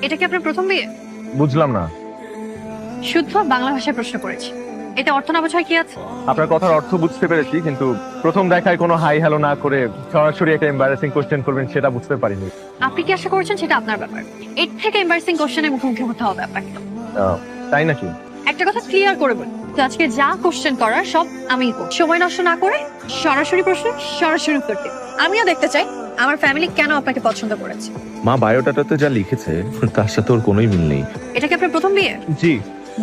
এটা কি আপনার প্রথম বিয়ে? বুঝলাম না। শুদ্ধ বাংলা ভাষায় প্রশ্ন করেছি। এটা অর্থ না বোঝার কি আছে? আপনার কথার অর্থ বুঝতে পেরেছি, কিন্তু প্রথম দেখায় কোনো হাই হ্যালো না করে সরাসরি একটা এম্বারাসিং কোশ্চেন করবেন সেটা বুঝতে পারিনি। আপনি কি আশা করছেন সেটা আপনার ব্যাপার। এর থেকে এম্বারেসিং কোশ্চেনের মুখোমুখি হতে হবে আপনাকে। তাই নাকি? একটা কথা ক্লিয়ার করে বলি, তো আজকে যা কোশ্চেন করার সব আমিই করব। সময় নষ্ট না করে সরাসরি প্রশ্ন সরাসরি উত্তর দিন। আমিও দেখতে চাই আমার ফ্যামিলি কেন আপনাকে পছন্দ করেছে। মা বায়োডাটাতে যা লিখেছে তার সাথে ওর কোনোই মিল নেই। এটা কি আপনার প্রথম বিয়ে? জি।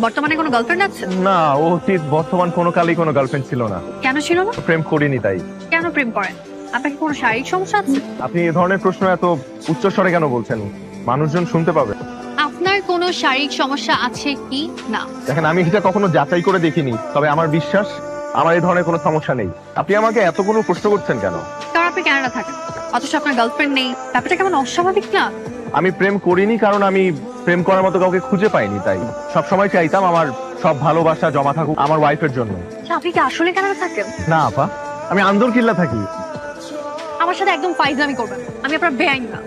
বর্তমানে কোনো গার্লফ্রেন্ড আছে? না, ও ঠিক বর্তমান কোনো কালেই কোনো গার্লফ্রেন্ড ছিল না। কেন ছিল না? প্রেম করিনি তাই। কেন প্রেম করেন? আপনার কি কোনো শারীরিক সমস্যা আছে? আপনি এই ধরনের প্রশ্ন এত উচ্চস্বরে কেন বলছেন? মানুষজন শুনতে পাবে। আপনার কোনো শারীরিক সমস্যা আছে কি না? দেখেন, আমি এটা কখনো যাচাই করে দেখিনি, তবে আমার বিশ্বাস আমার এই ধরনের কোনো সমস্যা নেই। আপনি আমাকে এতগুলো প্রশ্ন করছেন কেন? কারণ আপনি কানাডা থাকেন, অথচ আপনার গার্লফ্রেন্ড নেই। ব্যাপারটা কেমন অস্বাভাবিক না? আমি প্রেম করিনি কারণ আমি প্রেম করার মতো কাউকে খুঁজে পাইনি, তাই সবসময় চাইতাম আমার সব ভালোবাসা জমা থাকুক আমার ওয়াইফের জন্য। আচ্ছা, আপনি কি আসলে কানাডা থাকেন? না আপা, আমি আন্দরকিল্লা থাকি। আমার সাথে একদম ফাইজলামি করবেন, আমি আপনার বেআইন না।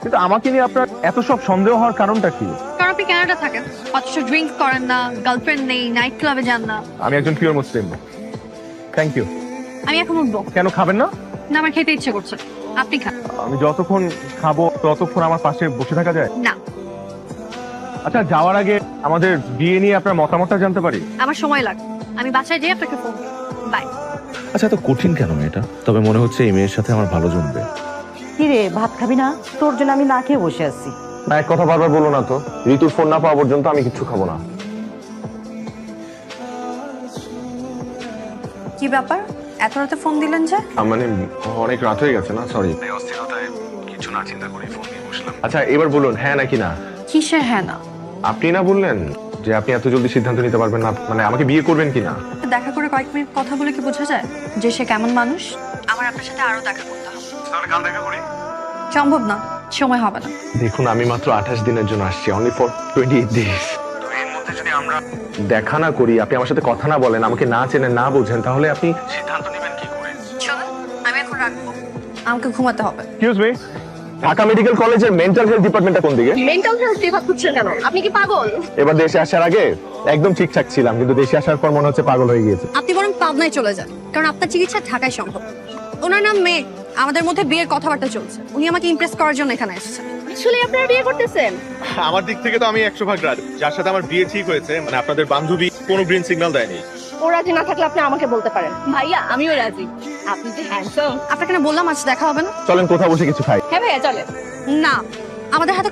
কিন্তু আমাকে নিয়ে আপনার এত সব সন্দেহ হওয়ার কারণটা কি? কারণ আপনি কানাডা থাকেন, অথচ ড্রিঙ্ক করেন না, গার্লফ্রেন্ড নেই, নাইট ক্লাবে যান না। আমি একজন পিওর মুসলিম। Thank you. আমি এখন উঠবো। কেন খাবেন না? না, আমার খেতে ইচ্ছে করছে, আপনি খান। আমি যতক্ষণ খাবো ততক্ষণ আমার পাশে বসে থাকা যায়? না। আচ্ছা, যাওয়ার আগে আমাদের বিয়ে নিয়ে আপনার মতামতটা জানতে পারি? আমার সময় লাগবে, আমি বাসায় যেয়ে আপনাকে ফোন করব। বাই। আচ্ছা, এত কঠিন কেন মেয়েটা? তবে মনে হচ্ছে এই মেয়ের সাথে আমার ভালো জমবে। কি রে, ভাত খাবি না? তোর জন্য আমি না খেয়ে বসে আছি। না, এক কথা বারবার বলো না তো। ঋতুর ফোন না পাওয়া পর্যন্ত আমি কিছু খাবো না। কি ব্যাপার, এত রাতে ফোন দিলেন যে? মানে অনেক রাত হয়ে গেছে না, সরি। অস্থিরতায় কিছু না চিন্তা করে ফোন দিয়ে বসলাম। আচ্ছা, এবার বলুন হ্যাঁ নাকি না। কিসের হ্যাঁ না? আপনি না বললেন যে আপনি এত জলদি সিদ্ধান্ত নিতে পারবেন না, মানে আমাকে বিয়ে করবেন কিনা? দেখা করে কয়েক মিনিট কথা বলে কি বোঝা যায় যে সে কেমন মানুষ? আমার আপনার সাথে আরো দেখা করতে হবে। তাহলে কাল দেখা করি। সম্ভব না, সময় হবে না। দেখুন, আমি মাত্র 28 দিনের জন্য আসছি, অনলি ফর 28 ডেজ। তো এর মধ্যে যদি আমরা দেখা না করি, আপনি আমার সাথে কথা না বলেন, আমাকে না চেনেন না বোঝেন, তাহলে আপনি সিদ্ধান্ত নেবেন কি করে? চলুন, আমি এখন রাখবো, আমাকে ঘুমাতে হবে। এক্সকিউজ মি, ঢাকা মেডিকেল কলেজের মেন্টাল হেলথ ডিপার্টমেন্টটা কোন দিকে? মেন্টাল হেলথ বিভাগ খুঁজছেন কেন? আপনি কি পাগল? এবার দেশে আসার আগে একদম ঠিকঠাক ছিলাম, কিন্তু দেশে আসার পর মনে হচ্ছে পাগল হয়ে গিয়েছে। আপনি বরং পাবনায় চলে যান, কারণ আপনার চিকিৎসা ঢাকায় সম্ভব। ওনার নাম মেঘ, আমাদের মধ্যে বিয়ের কথাবার্তা চলছে। উনি আমাকে ইমপ্রেস করার জন্য এখানে এসেছেন। আসলে আপনারা বিয়ে করতেছেন? আমার দিক থেকে তো আমি 100 ভাগ রাজি। যার সাথে আমার বিয়ে ঠিক হয়েছে, মানে আপনাদের বান্ধবী কোনো গ্রিন সিগন্যাল দেয়নি। ও রাজি না থাকলে আপনি আমাকে বলতে পারেন। ভাইয়া, আমিও রাজি। আপনি যে হ্যান্ডসাম। আপনাকে না বললাম আজ দেখা হবে না? চলেন কোথাও বসে কিছু খাই। হ্যাঁ ভাইয়া, চলে। না, আমাদের হাতে